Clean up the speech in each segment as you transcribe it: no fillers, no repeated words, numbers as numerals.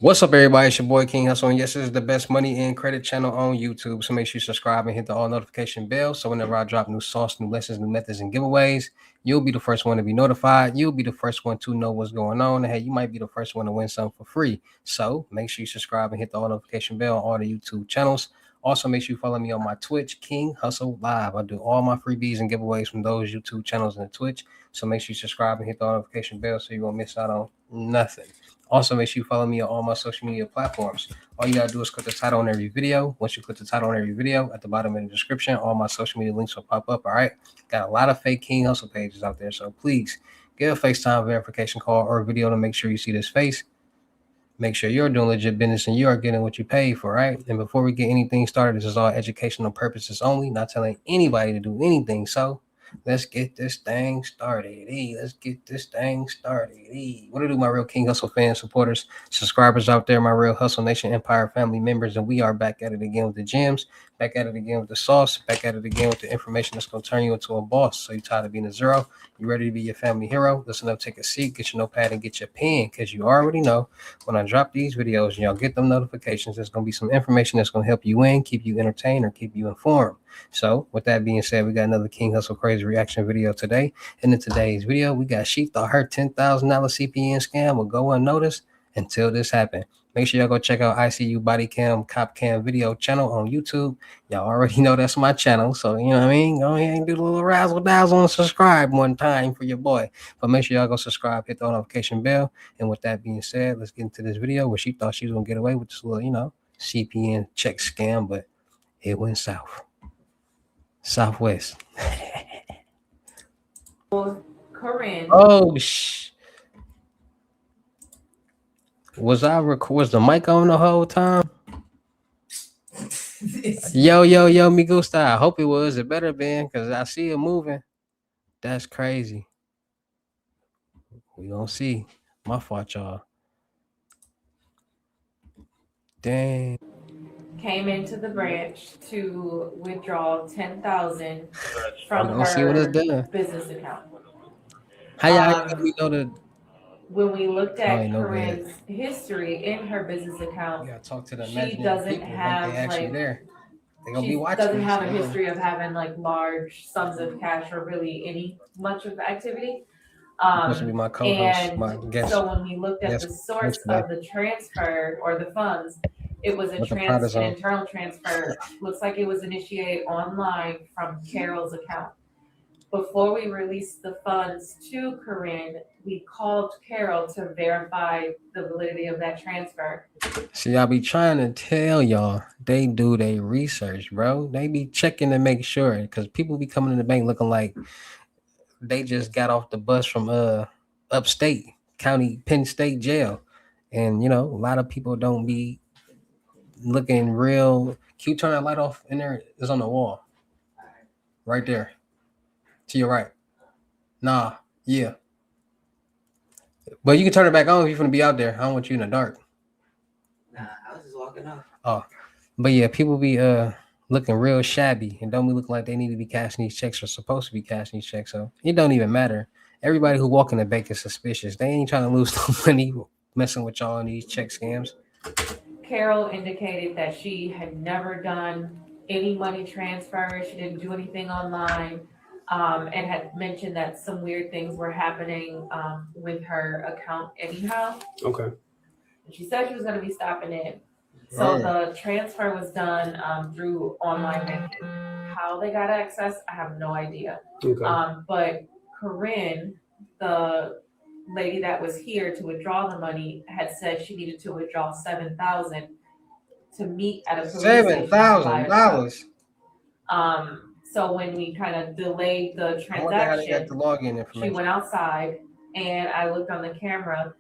What's up, everybody? It's your boy King Hussle, and yes, this is the best money and credit channel on YouTube. So make sure you subscribe and hit the all notification bell. So whenever I drop new sauce, new lessons, new methods, and giveaways, you'll be the first one to be notified. You'll be the first one to know what's going on. And hey, you might be the first one to win something for free. So make sure you subscribe and hit the all notification bell on all the YouTube channels. Also, make sure you follow me on my Twitch, King Hussle Live. I do all my freebies and giveaways from those YouTube channels and Twitch. So make sure you subscribe and hit the notification bell so you won't miss out on nothing. Also, make sure you follow me on all my social media platforms. All you gotta do is click the title on every video. Once you click the title on every video, at the bottom of the description, all my social media links will pop up. All right. Got a lot of fake King Hustle pages out there. So please get a FaceTime verification call or video to make sure you see this face. Make sure you're doing legit business and you are getting what you paid for, right? And before we get anything started, this is all educational purposes only, not telling anybody to do anything. So let's get this thing started. Let's get this thing started. What do my real King Hustle fans, supporters, subscribers out there, my real Hustle Nation Empire family members, and we are back at it again with the gems, back at it again with the sauce, back at it again with the information that's going to turn you into a boss. So you tired of being a zero? You ready to be your family hero? Listen up, take a seat, get your notepad, and get your pen, because you already know when I drop these videos and y'all get them notifications, there's going to be some information that's going to help you win, keep you entertained, or keep you informed. So with that being said, we got another King Hustle Crazy reaction video today. And in today's video, we got Sheep thought her $10,000 CPN scam will go unnoticed until this happened. Make sure y'all go check out ICU Body Cam Cop Cam video channel on YouTube. Y'all already know that's my channel. So, you know what I mean? Go ahead and do a little razzle dazzle and subscribe one time for your boy. But make sure y'all go subscribe, hit the notification bell. And with that being said, let's get into this video where she thought she was going to get away with this little, CPN check scam, but it went south. Southwest. Corinne. Oh, was the mic on the whole time? Yo, me gusta. I hope it was. It better been, because I see it moving. That's crazy. We gonna see. My fault, y'all. Dang. Came into the branch to withdraw $10,000 from We'll see what it's her done. business account. How y'all we know the When we looked at no Corinne's history in her business account, you gotta talk to the she doesn't have there. They gonna be she watching. doesn't have a history of having like large sums of cash or really any much of activity. Supposed to be my co-host, my guest. So when we looked at the source of the transfer or the funds, it was an internal transfer. Looks like it was initiated online from Carol's account. Before we released the funds to Corinne, we called Carol to verify the validity of that transfer. See, I be trying to tell y'all, they do their research, bro. They be checking to make sure, because people be coming in the bank looking like they just got off the bus from upstate county Penn State jail. And a lot of people don't be looking real. Can you turn that light off in there? It's on the wall. Right there. To your right. Nah, yeah. But you can turn it back on if you're gonna be out there. I don't want you in the dark. Nah, I was just walking off. Oh. But yeah, people be looking real shabby and don't be looking like they need to be cashing these checks or supposed to be cashing these checks. So it don't even matter. Everybody who walk in the bank is suspicious. They ain't trying to lose no money messing with y'all in these check scams. Carol indicated that she had never done any money transfer. She didn't do anything online, and had mentioned that some weird things were happening with her account anyhow. Okay. And she said she was going to be stopping in. So the transfer was done through online banking. How they got access, I have no idea. Okay. But Corinne, the lady that was here to withdraw the money, had said she needed to withdraw $7,000 to meet at a police station. $7,000. So when we kind of delayed the I wonder how they got transaction, the login information. she went outside and I looked on the camera.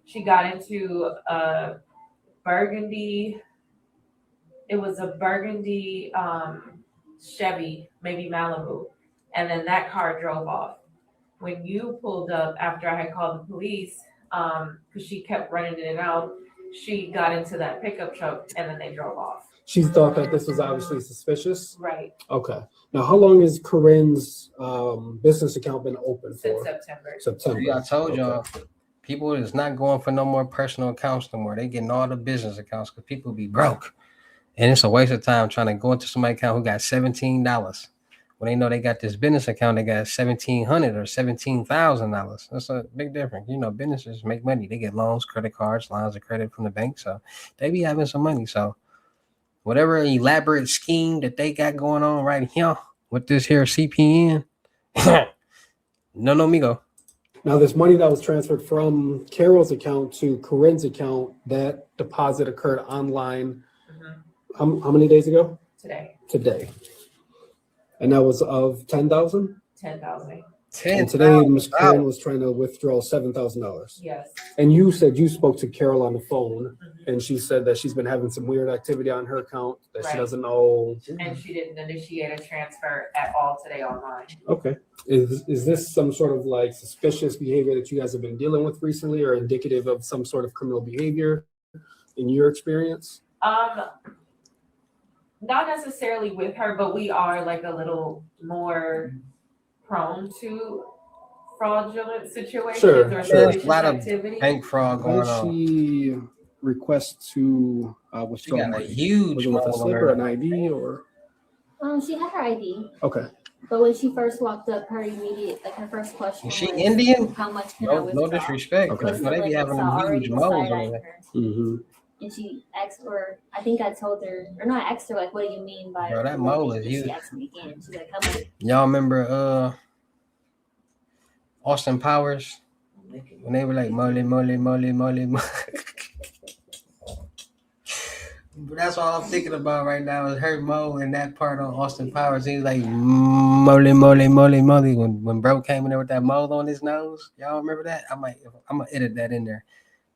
She got into a burgundy. It was a burgundy Chevy, maybe Malibu, and then that car drove off. When you pulled up after I had called the police, because she kept running in and out, she got into that pickup truck and then they drove off. She thought that this was obviously suspicious. Right. Okay. Now, how long has Corinne's business account been open for? Since September. September. Yeah, I told y'all. People is not going for no more personal accounts no more. They getting all the business accounts because people be broke. And it's a waste of time trying to go into somebody's account who got $17. When they know they got this business account, they got $1,700 or $17,000. That's a big difference. You know, businesses make money. They get loans, credit cards, lines of credit from the bank. So they be having some money. So whatever elaborate scheme that they got going on right here with this here CPN, no, amigo. Now, this money that was transferred from Carol's account to Corinne's account, that deposit occurred online. How many days ago? Today. And that was of 10,000? 10,000. And today, Ms. Corinne was trying to withdraw $7,000. Yes. And you said you spoke to Carol on the phone, and she said that she's been having some weird activity on her account that she Right. doesn't know. And she didn't initiate a transfer at all today online. Okay. Is this some sort of like suspicious behavior that you guys have been dealing with recently, or indicative of some sort of criminal behavior in your experience? Not necessarily with her, but we are like a little more prone to fraudulent situations Sure, or sure. suspicious A lot of activity. bank fraud How going did on. she request to She withdraw got a money? huge Was it with a mole on slip her. or an ID or? She had her ID, Okay. but when she first walked up, her first question Is she was, Indian? "How much can I No, withdraw?" no disrespect. Okay. But they be having them already huge was moles on side-eyeing there. her. Mm-hmm. And she asked for, I think I told her, or no, I asked her, like, what do you mean by Bro, that mole related? is And huge. she asked me again. She's like, how much? Y'all remember Austin Powers when they were like molly. But that's all I'm thinking about right now is her Mo and that part on Austin Powers. He was like molly. When bro came in there with that mole on his nose. Y'all remember that? I'm gonna edit that in there.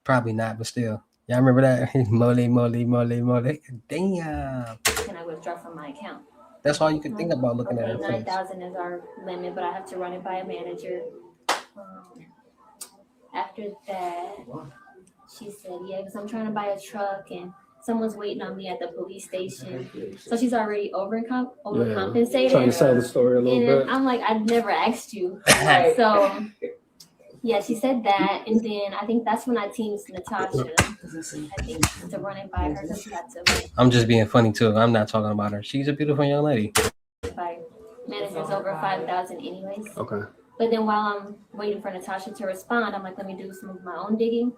Probably not, but still. Y'all remember that? molly. Damn. Can I withdraw from my account? That's all you can think about looking at Okay, her face. 9,000 is our limit, but I have to run it by a manager. After that, she said, yeah, because I'm trying to buy a truck and someone's waiting on me at the police station. So she's already overcompensated. Trying to sell the story a little And bit. I'm like, I've never asked you. Right. So, yeah, she said that. And then I think that's when I teamed Natasha, I think, to run it by her because she had to I'm just being funny too. I'm not talking about her. She's a beautiful young lady. buy managers over 5,000 anyways. Okay. But then while I'm waiting for Natasha to respond, I'm like, let me do some of my own digging.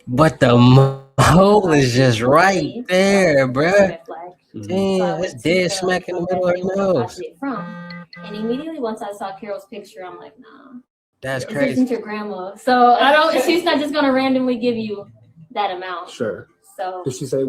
But the mole is just right there, bruh. Red flag. Damn, it's dead smack in the middle of her nose. And immediately once I saw Carol's picture, I'm like, nah, That's this crazy. isn't your grandma. So she's not just gonna randomly give you that amount. Sure. So Did she say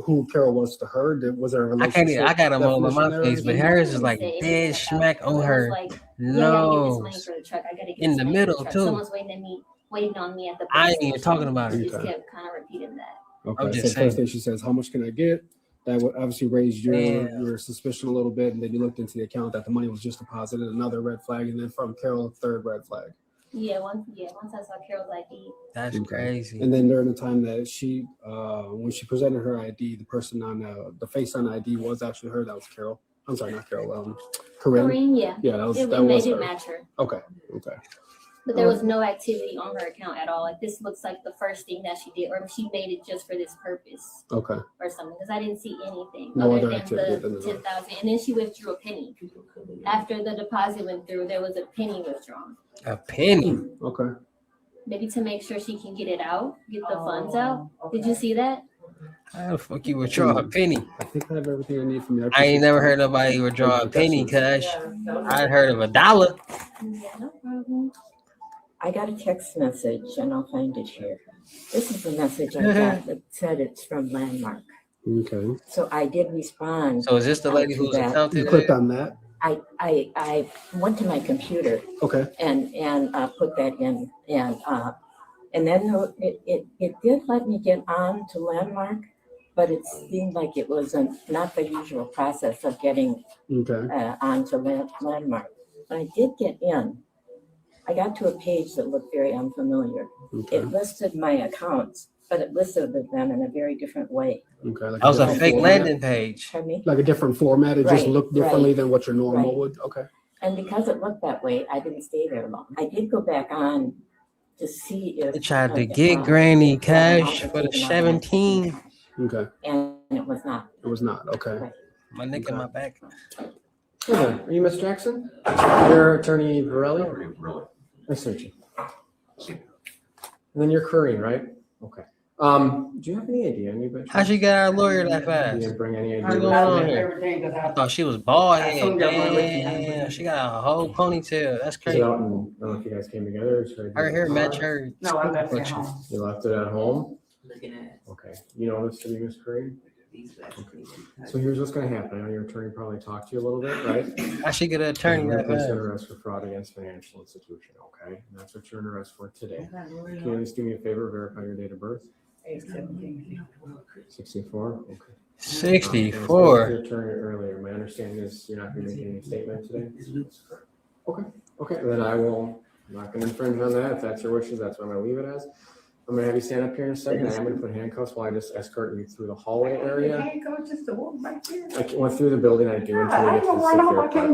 who Carol was to her? Was there a I can't. relationship? I got a mole on my definition there? face, but hers is like dead smack on her Like, yeah, I gotta get this money nose. for the truck. I gotta get In this the money for middle, truck. too. Someone's waiting on me at the I police ain't even station. talking about She it. just Okay. kept kind of repeating that. Okay. I'm So just first saying. thing she says, how much can I get? That would obviously raise your Damn. your suspicion a little bit, and then you looked into the account that the money was just deposited. Another red flag, and then from Carol, third red flag. Once I saw Carol's ID. That's Okay. crazy. And then during the time that she, when she presented her ID, the person on the face on the ID was actually her. That was Carol. I'm sorry, not Carol. Corinne. Corinne, yeah. Yeah, that was It that was didn't her. match her. Okay. But there was no activity on her account at all. Like this looks like the first thing that she did, or she made it just for this purpose Okay. or something. Because I didn't see anything No other other than activity the than that. 10,000. And then she withdrew a penny. After the deposit went through, there was a penny withdrawn. A penny. Okay. Maybe to make sure she can get it out, get the funds out. Did you see that? How the fuck you withdraw a penny? I think I have everything I need from you. I ain't never heard nobody withdraw a penny, cuz I heard of $1. Yeah, no problem. I got a text message, and I'll find it here. This is the message I got that said it's from Landmark. Okay. So I did respond. So is this the lady who's that. accounted? You clicked on that. I went to my computer Okay. and put that in, and then it did let me get on to Landmark, but it seemed like it was not the usual process of getting Okay. onto Landmark. But I did get in. I got to a page that looked very unfamiliar. Okay. It listed my accounts, but it listed them in a very different way. Okay. Like That was a different fake format. landing page. Pardon me? Like a different format. It just Right, looked differently right, than what your normal right. would. Okay. And because it looked that way, I didn't stay there long. I did go back on to see if. They tried to get Granny cash for the 17. Okay. And it was not. It was not. Okay. Right. My neck in my back. Hello. Are you Miss Jackson? You're Attorney Varelli? Nice to meet you. And then you're Corinne, right? Okay. Do you have any idea? Anybody? How she got our lawyer that You fast? didn't bring any What's idea. going on here? I thought she was bald head. Damn, she got a whole ponytail. That's Is it crazy. out in, I don't know if you guys came together. Her hair match her. No, I left it at home. You left it at home? Looking at Okay. You know this to be Miss Corinne? these guys. So here's what's gonna happen. I know your attorney probably talked to you a little bit, right? How she get an attorney You're that gonna place fast? you under arrest for fraud against financial institution, okay? And that's what you're under arrest for today. Can you at least do me a favor, verify your date of birth? 64? Okay. 64. Your attorney earlier. My understanding is you're not gonna make any statement today? Okay, okay, then I'm not gonna infringe on that. If that's your wishes, that's what I'm gonna leave it as. I'm gonna have you stand up here in a second. I am gonna put handcuffs while I just escort you through the hallway area. I went through the building. I do until we get to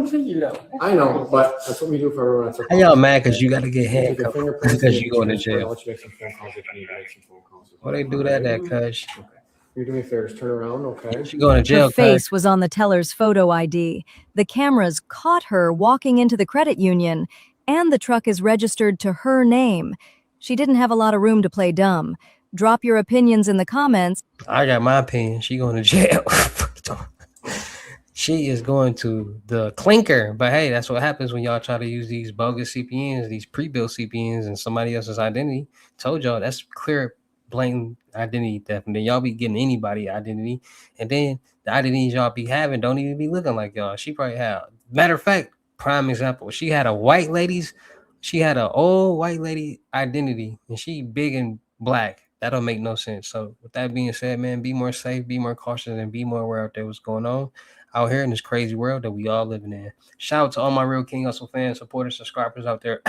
the secure part. I know, but that's what we do for everyone. That's How y'all mad because you got to get Take your handcuffed fingerprints, because you going to I'll jail? let you make some phone calls if you need to make some phone calls. Well, they do that, cuz. Okay. You're doing me a favor. Just turn around, okay? She going to jail, Her cuz. face was on the teller's photo ID. The cameras caught her walking into the credit union, and the truck is registered to her name. She didn't have a lot of room to play dumb. Drop your opinions in the comments. I got my opinion. She going to jail. She is going to the clinker. But hey, that's what happens when y'all try to use these bogus CPNs, these pre-built CPNs, and somebody else's identity. Told y'all that's clear, blatant identity theft. And then y'all be getting anybody identity, and then the identities y'all be having don't even be looking like y'all. She probably had. Matter of fact, prime example. She had an old white lady identity, and she big and black. That don't make no sense. So with that being said, man, be more safe, be more cautious, and be more aware out there what's going on out here in this crazy world that we all living in. Shout out to all my Real King Hustle fans, supporters, subscribers out there.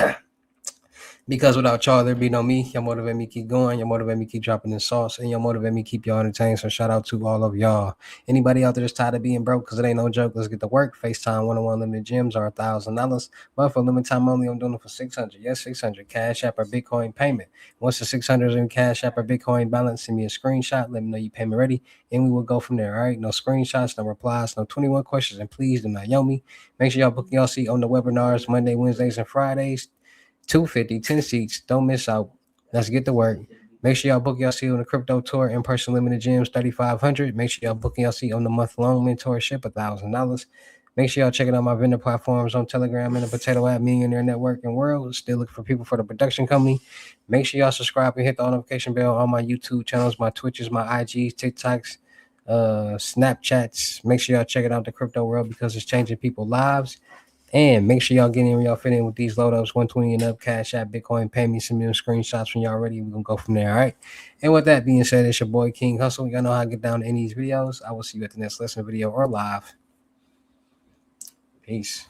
Because without y'all, there'd be no me. Y'all motivate me keep going. Y'all motivate me keep dropping this sauce. And y'all motivate me keep y'all entertained. So shout out to all of y'all. Anybody out there that's tired of being broke, because it ain't no joke, let's get to work. FaceTime 101 limited gyms are $1,000. But for limited time only, I'm doing it for $600. Yes, $600. Cash App or Bitcoin payment. Once the $600 is in Cash App or Bitcoin balance, send me a screenshot. Let me know you payment ready. And we will go from there. All right. No screenshots, no replies, no 21 questions. And please do not yell me. Make sure y'all book y'all seat on the webinars Monday, Wednesdays, and Fridays. 250, 10 seats. Don't miss out. Let's get to work. Make sure y'all book y'all seat on the crypto tour, in-person limited gyms, $3,500. Make sure y'all book y'all seat on the month-long mentorship, $1,000. Make sure y'all check out my vendor platforms on Telegram and the Potato App Millionaire Network and World. Still looking for people for the production company. Make sure y'all subscribe and hit the notification bell on my YouTube channels, my Twitches, my IGs, TikToks, Snapchats. Make sure y'all check it out, the crypto world, because it's changing people's lives. And make sure y'all get in where y'all fit in with these load ups, 120 and up, Cash App, Bitcoin, pay me some screenshots when y'all ready. We're going to go from there. All right. And with that being said, it's your boy King Hustle. Y'all know how to get down to any of these videos. I will see you at the next lesson video or live. Peace.